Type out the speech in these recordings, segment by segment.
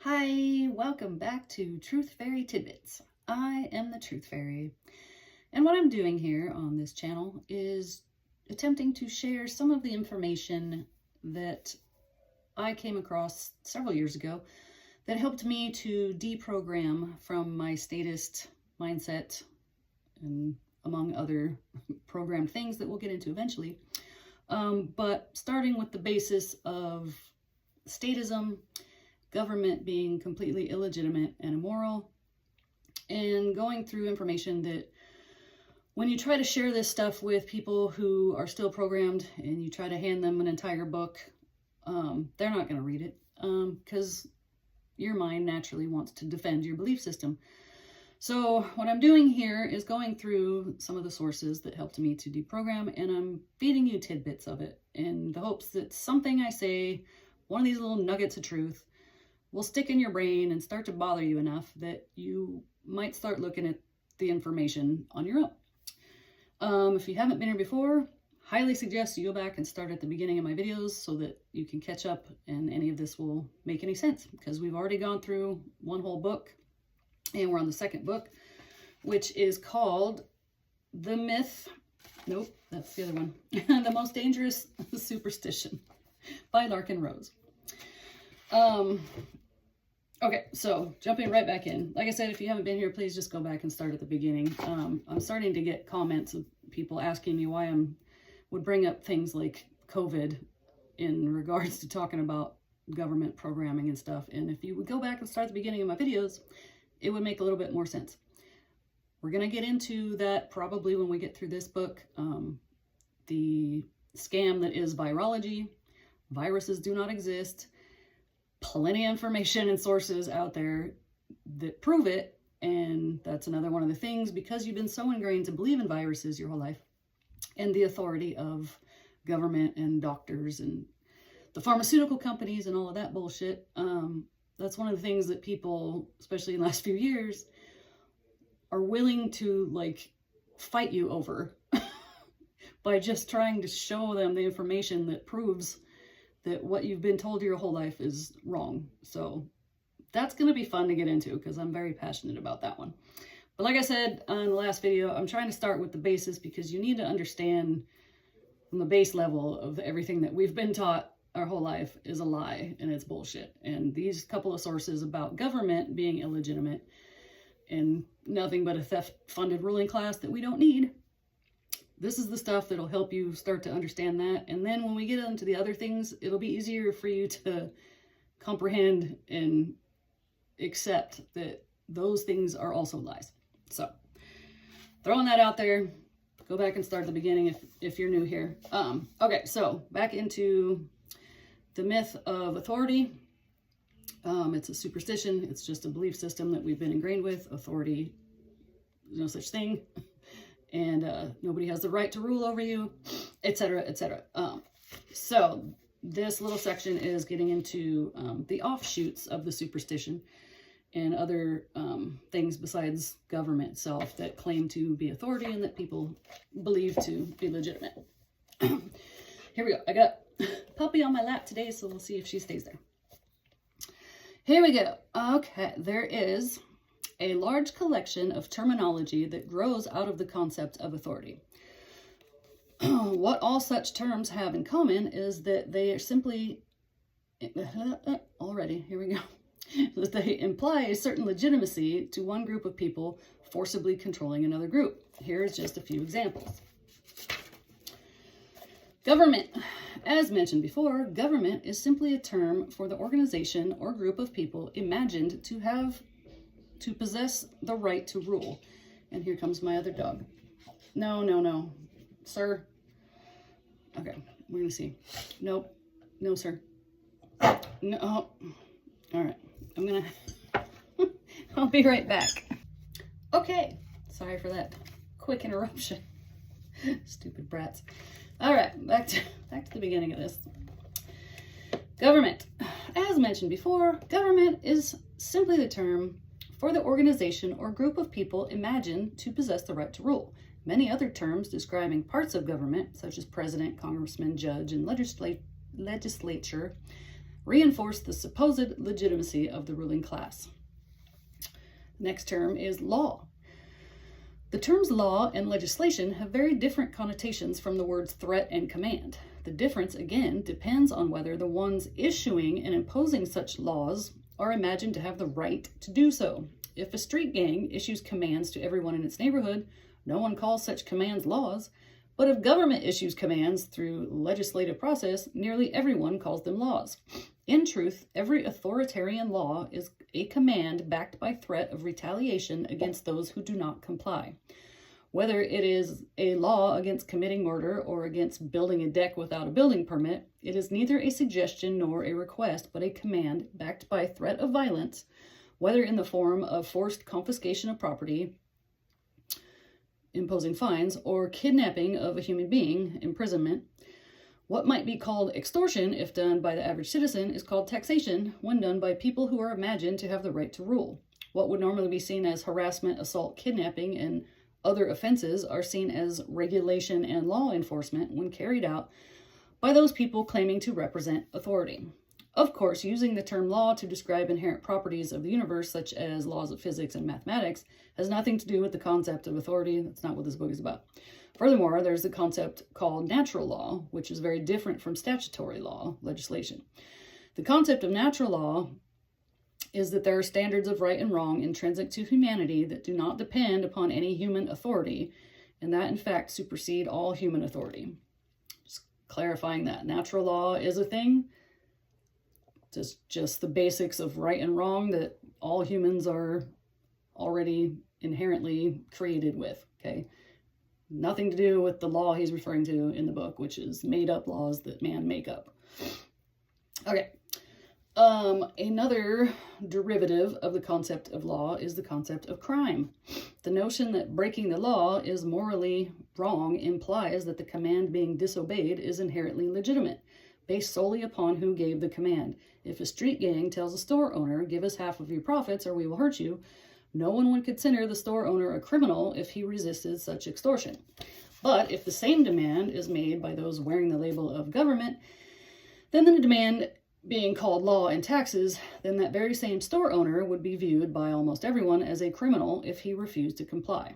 Hi, welcome back to Truth Fairy Tidbits. I am the Truth Fairy, and what I'm doing here on this channel is attempting to share some of the information that I came across several years ago that helped me to deprogram from my statist mindset and among other programmed things that we'll get into eventually. But starting with the basis of statism, government being completely illegitimate and immoral, and going through information that when you try to share this stuff with people who are still programmed and you try to hand them an entire book, they're not going to read it because your mind naturally wants to defend your belief system. So what I'm doing here is going through some of the sources that helped me to deprogram, and I'm feeding you tidbits of it in the hopes that something I say, one of these little nuggets of truth, will stick in your brain and start to bother you enough that you might start looking at the information on your own. If you haven't been here before, highly suggest you go back and start at the beginning of my videos so that you can catch up and any of this will make any sense, because we've already gone through one whole book and we're on the second book, which is called The Myth, nope, that's the other one, The Most Dangerous Superstition by Larkin Rose. Okay, so jumping right back in. Like I said, if you haven't been here, please just go back and start at the beginning. I'm starting to get comments of people asking me why would bring up things like COVID in regards to talking about government programming and stuff. And if you would go back and start at the beginning of my videos, it would make a little bit more sense. We're going to get into that probably when we get through this book. The scam that is virology. Viruses do not exist. Plenty of information and sources out there that prove it. And that's another one of the things, because you've been so ingrained to believe in viruses your whole life and the authority of government and doctors and the pharmaceutical companies and all of that bullshit. That's one of the things that people, especially in the last few years, are willing to like fight you over by just trying to show them the information that proves that what you've been told your whole life is wrong. So that's going to be fun to get into because I'm very passionate about that one. But like I said on the last video, I'm trying to start with the basis because you need to understand from the base level of everything that we've been taught our whole life is a lie and it's bullshit. And these couple of sources about government being illegitimate and nothing but a theft-funded ruling class that we don't need, this is the stuff that'll help you start to understand that. And then when we get into the other things, it'll be easier for you to comprehend and accept that those things are also lies. So throwing that out there, go back and start at the beginning if you're new here. Okay, so back into the myth of authority. It's a superstition. It's just a belief system that we've been ingrained with. Authority, no such thing. And nobody has the right to rule over you, etc., etc. So this little section is getting into the offshoots of the superstition and other things besides government itself that claim to be authority and that people believe to be legitimate. Here we go. I got Puppy on my lap today, so we'll see if she stays there. Here we go. Okay, there is a large collection of terminology that grows out of the concept of authority. What all such terms have in common is that they are simply, already, here we go, that they imply a certain legitimacy to one group of people forcibly controlling another group. Here's just a few examples. Government. As mentioned before, government is simply a term for the organization or group of people imagined to possess the right to rule. And here comes my other dog. No, sir. Okay, we're gonna see. Nope, no, sir. No, all right, I'll be right back. Okay, sorry for that quick interruption. Stupid brats. All right, back to the beginning of this. Government. As mentioned before, government is simply the term for the organization or group of people imagined to possess the right to rule. Many other terms describing parts of government, such as president, congressman, judge, and legislature, reinforce the supposed legitimacy of the ruling class. Next term is law. The terms law and legislation have very different connotations from the words threat and command. The difference, again, depends on whether the ones issuing and imposing such laws are imagined to have the right to do so. If a street gang issues commands to everyone in its neighborhood, no one calls such commands laws. But if government issues commands through legislative process, nearly everyone calls them laws. In truth, every authoritarian law is a command backed by threat of retaliation against those who do not comply. Whether it is a law against committing murder or against building a deck without a building permit, it is neither a suggestion nor a request, but a command backed by threat of violence, whether in the form of forced confiscation of property, imposing fines, or kidnapping of a human being, imprisonment. What might be called extortion, if done by the average citizen, is called taxation when done by people who are imagined to have the right to rule. What would normally be seen as harassment, assault, kidnapping, and other offenses are seen as regulation and law enforcement when carried out by those people claiming to represent authority. Of course, using the term law to describe inherent properties of the universe, such as laws of physics and mathematics, has nothing to do with the concept of authority. That's not what this book is about. Furthermore, there's the concept called natural law, which is very different from statutory law, legislation. The concept of natural law is that there are standards of right and wrong intrinsic to humanity that do not depend upon any human authority, and that in fact supersede all human authority. Just clarifying that. Natural law is a thing. Just the basics of right and wrong that all humans are already inherently created with, okay? Nothing to do with the law he's referring to in the book, which is made up laws that man make up. Okay. Another derivative of the concept of law is the concept of crime. The notion that breaking the law is morally wrong implies that the command being disobeyed is inherently legitimate, based solely upon who gave the command. If a street gang tells a store owner, "Give us half of your profits or we will hurt you," no one would consider the store owner a criminal if he resisted such extortion. But if the same demand is made by those wearing the label of government, then the demand being called law and taxes, then that very same store owner would be viewed by almost everyone as a criminal if he refused to comply.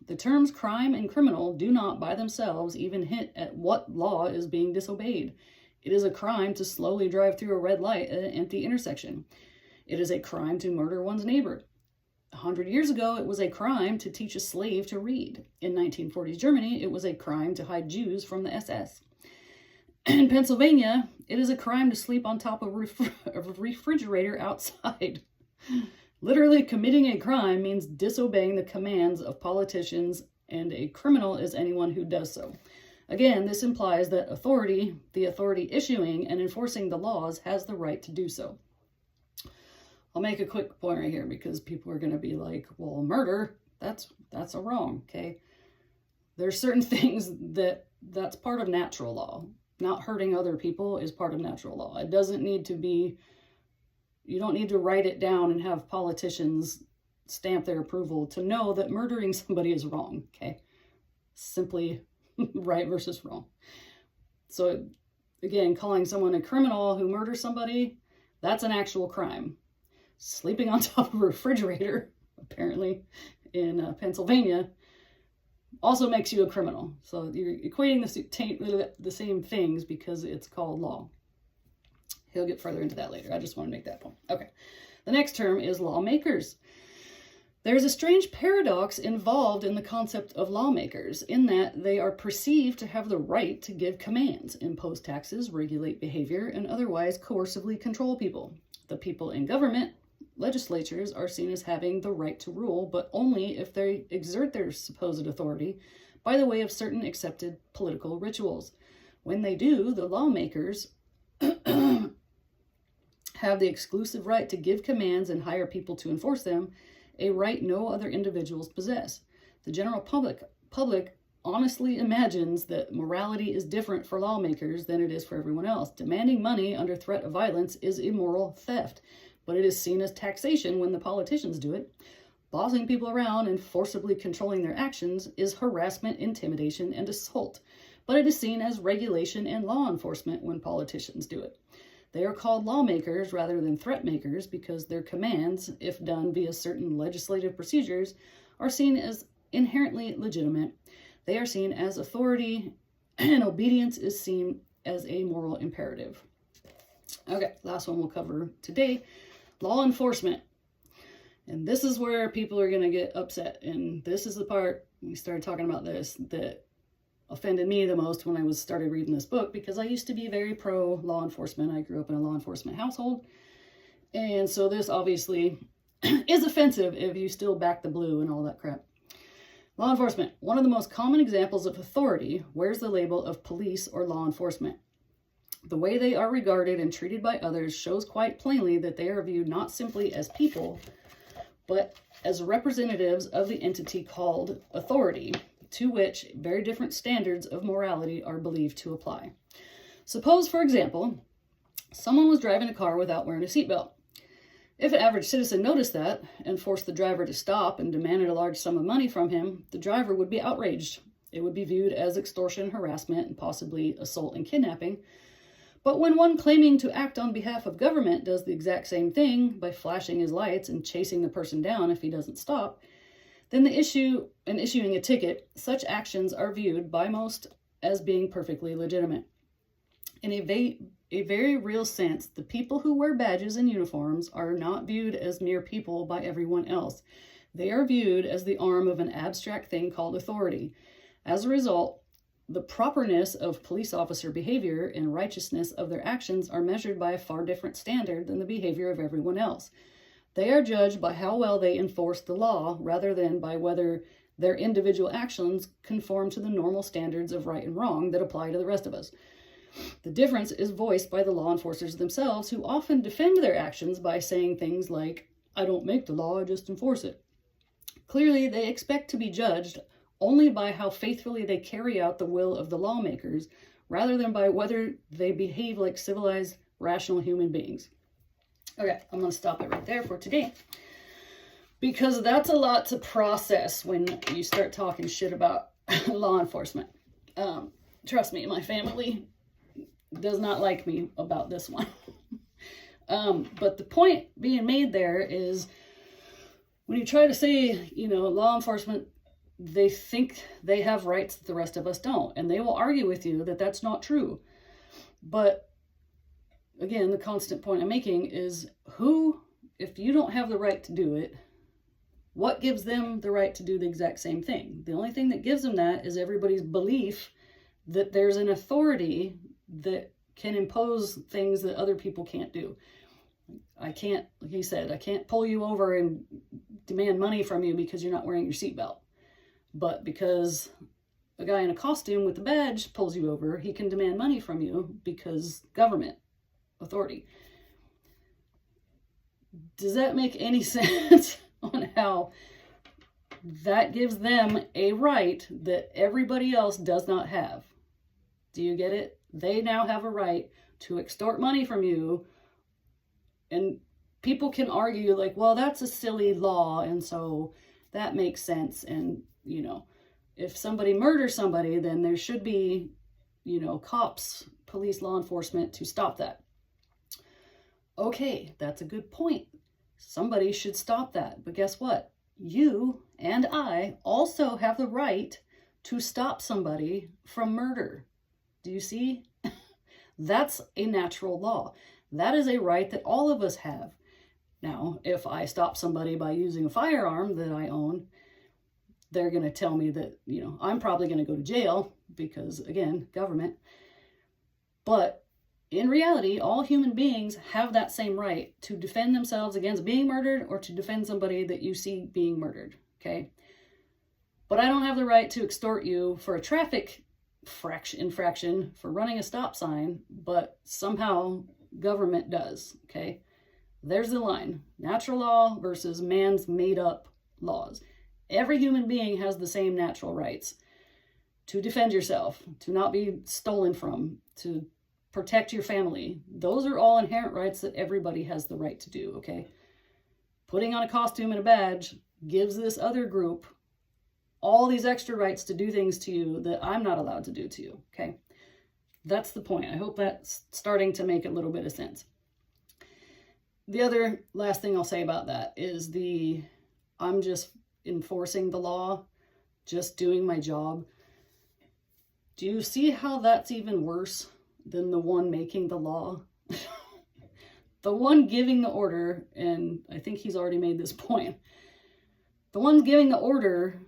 The terms crime and criminal do not by themselves even hint at what law is being disobeyed. It is a crime to slowly drive through a red light at an empty intersection. It is a crime to murder one's neighbor. 100 years ago, it was a crime to teach a slave to read. In 1940s Germany, it was a crime to hide Jews from the SS. In Pennsylvania, it is a crime to sleep on top of a refrigerator outside. Literally, committing a crime means disobeying the commands of politicians, and a criminal is anyone who does so. Again, this implies that authority, the authority issuing and enforcing the laws, has the right to do so. I'll make a quick point right here because people are going to be like, well, murder, that's a wrong, okay? There's certain things that's part of natural law. Not hurting other people is part of natural law. It doesn't need to be, you don't need to write it down and have politicians stamp their approval to know that murdering somebody is wrong, okay? Simply right versus wrong. So again, calling someone a criminal who murders somebody, that's an actual crime. Sleeping on top of a refrigerator, apparently in Pennsylvania, also makes you a criminal. So you're equating the same things because it's called law. He'll get further into that later. I just want to make that point. Okay. The next term is lawmakers. There's a strange paradox involved in the concept of lawmakers in that they are perceived to have the right to give commands, impose taxes, regulate behavior, and otherwise coercively control people. The people in government, legislatures, are seen as having the right to rule, but only if they exert their supposed authority by the way of certain accepted political rituals. When they do, the lawmakers have the exclusive right to give commands and hire people to enforce them, a right no other individuals possess. The general public honestly imagines that morality is different for lawmakers than it is for everyone else. Demanding money under threat of violence is immoral theft, but it is seen as taxation when the politicians do it. Bossing people around and forcibly controlling their actions is harassment, intimidation, and assault, but it is seen as regulation and law enforcement when politicians do it. They are called lawmakers rather than threat makers because their commands, if done via certain legislative procedures, are seen as inherently legitimate. They are seen as authority, and obedience is seen as a moral imperative. Okay, last one we'll cover today, law enforcement. And this is where people are going to get upset. And this is the part, we started talking about this, that offended me the most when I started reading this book, because I used to be very pro law enforcement. I grew up in a law enforcement household. And so this obviously is offensive if you still back the blue and all that crap. Law enforcement, one of the most common examples of authority, wears the label of police or law enforcement. The way they are regarded and treated by others shows quite plainly that they are viewed not simply as people, but as representatives of the entity called authority, to which very different standards of morality are believed to apply. Suppose, for example, someone was driving a car without wearing a seatbelt. If an average citizen noticed that and forced the driver to stop and demanded a large sum of money from him, the driver would be outraged. It would be viewed as extortion, harassment, and possibly assault and kidnapping. But when one claiming to act on behalf of government does the exact same thing by flashing his lights and chasing the person down if he doesn't stop, then issuing a ticket, such actions are viewed by most as being perfectly legitimate. In a very real sense, the people who wear badges and uniforms are not viewed as mere people by everyone else. They are viewed as the arm of an abstract thing called authority. As a result, the properness of police officer behavior and righteousness of their actions are measured by a far different standard than the behavior of everyone else. They are judged by how well they enforce the law rather than by whether their individual actions conform to the normal standards of right and wrong that apply to the rest of us. The difference is voiced by the law enforcers themselves, who often defend their actions by saying things like, "I don't make the law, I just enforce it." Clearly, they expect to be judged only by how faithfully they carry out the will of the lawmakers, rather than by whether they behave like civilized, rational human beings. Okay, I'm going to stop it right there for today, because that's a lot to process when you start talking shit about law enforcement. Trust me, my family does not like me about this one. But the point being made there is, when you try to say, law enforcement, they think they have rights that the rest of us don't. And they will argue with you that that's not true. But again, the constant point I'm making is, if you don't have the right to do it, what gives them the right to do the exact same thing? The only thing that gives them that is everybody's belief that there's an authority that can impose things that other people can't do. I can't, like he said, I can't pull you over and demand money from you because you're not wearing your seatbelt. But because a guy in a costume with a badge pulls you over, he can demand money from you because government authority. Does that make any sense on how that gives them a right that everybody else does not have? Do you get it? They now have a right to extort money from you. And people can argue like, well, that's a silly law, and so that makes sense. And, if somebody murders somebody, then there should be, cops, police, law enforcement to stop that. Okay, that's a good point. Somebody should stop that. But guess what? You and I also have the right to stop somebody from murder. Do you see? That's a natural law. That is a right that all of us have. Now, if I stop somebody by using a firearm that I own, they're going to tell me that, I'm probably going to go to jail because, again, government. But in reality, all human beings have that same right to defend themselves against being murdered or to defend somebody that you see being murdered, okay? But I don't have the right to extort you for a traffic infraction for running a stop sign, but somehow government does, okay? There's the line. Natural law versus man's made-up laws. Every human being has the same natural rights to defend yourself, to not be stolen from, to protect your family. Those are all inherent rights that everybody has the right to do, okay? Putting on a costume and a badge gives this other group all these extra rights to do things to you that I'm not allowed to do to you, okay? That's the point. I hope that's starting to make a little bit of sense. The other last thing I'll say about that is I'm just enforcing the law, just doing my job. Do you see how that's even worse than the one making the law? The one giving the order, and I think he's already made this point, the ones giving the order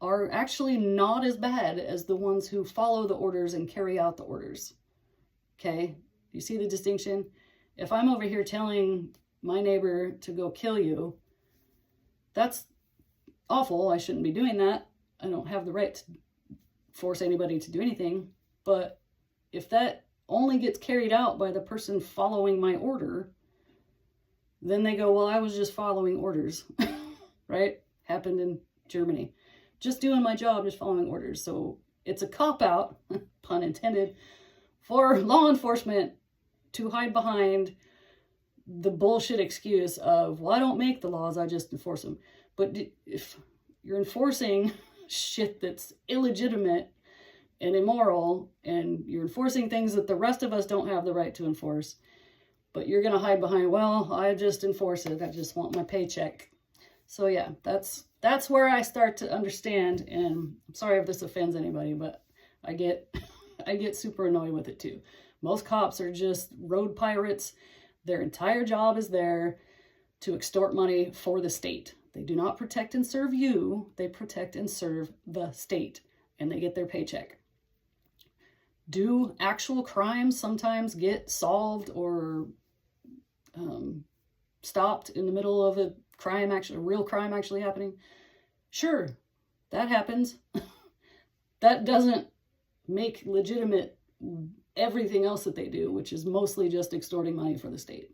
are actually not as bad as the ones who follow the orders and carry out the orders. Okay? You see the distinction? If I'm over here telling my neighbor to go kill you, that's awful. I shouldn't be doing that. I don't have the right to force anybody to do anything. But if that only gets carried out by the person following my order, then they go, well, I was just following orders, right? Happened in Germany. Just doing my job, just following orders. So it's a cop-out, pun intended, for law enforcement to hide behind the bullshit excuse of, well, I don't make the laws, I just enforce them. But if you're enforcing shit that's illegitimate and immoral, and you're enforcing things that the rest of us don't have the right to enforce, but you're going to hide behind, well, I just enforce it, I just want my paycheck. So yeah, that's where I start to understand, and I'm sorry if this offends anybody, but I get super annoyed with it too. Most cops are just road pirates. Their entire job is there to extort money for the state. They do not protect and serve you. They protect and serve the state, and they get their paycheck. Do actual crimes sometimes get solved or stopped in the middle of a real crime actually happening? Sure, that happens. That doesn't make legitimate everything else that they do, which is mostly just extorting money for the state.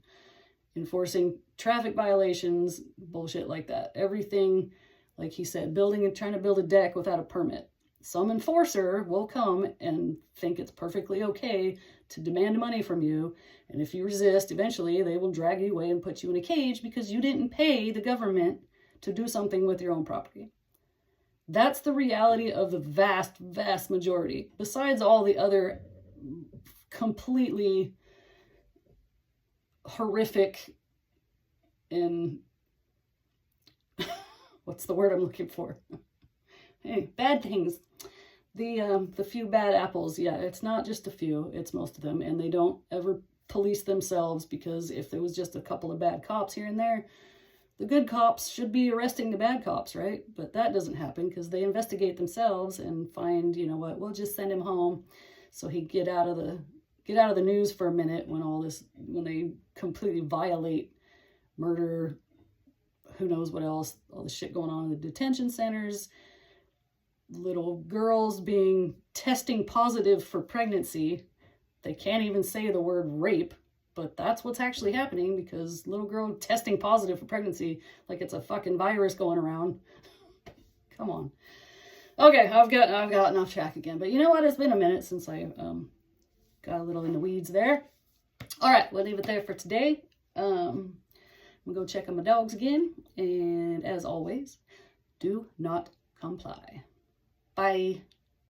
Enforcing traffic violations, bullshit like that. Everything, like he said, trying to build a deck without a permit. Some enforcer will come and think it's perfectly okay to demand money from you. And if you resist, eventually they will drag you away and put you in a cage because you didn't pay the government to do something with your own property. That's the reality of the vast, vast majority. Besides all the other completely horrific and what's the word I'm looking for? Hey, bad things. The few bad apples, yeah, it's not just a few, it's most of them, and they don't ever police themselves, because if there was just a couple of bad cops here and there, the good cops should be arresting the bad cops, right? But that doesn't happen because they investigate themselves and find, you know what, we'll just send him home so he get out of the news for a minute when they completely violate murder, who knows what else, all the shit going on in the detention centers, little girls testing positive for pregnancy. They can't even say the word rape, but that's what's actually happening, because little girl testing positive for pregnancy like it's a fucking virus going around. Come on. Okay, I've gotten off track again, but you know what? It's been a minute since I got a little in the weeds there. All right, we'll leave it there for today. I'm gonna go check on my dogs again, and as always, do not comply. Bye.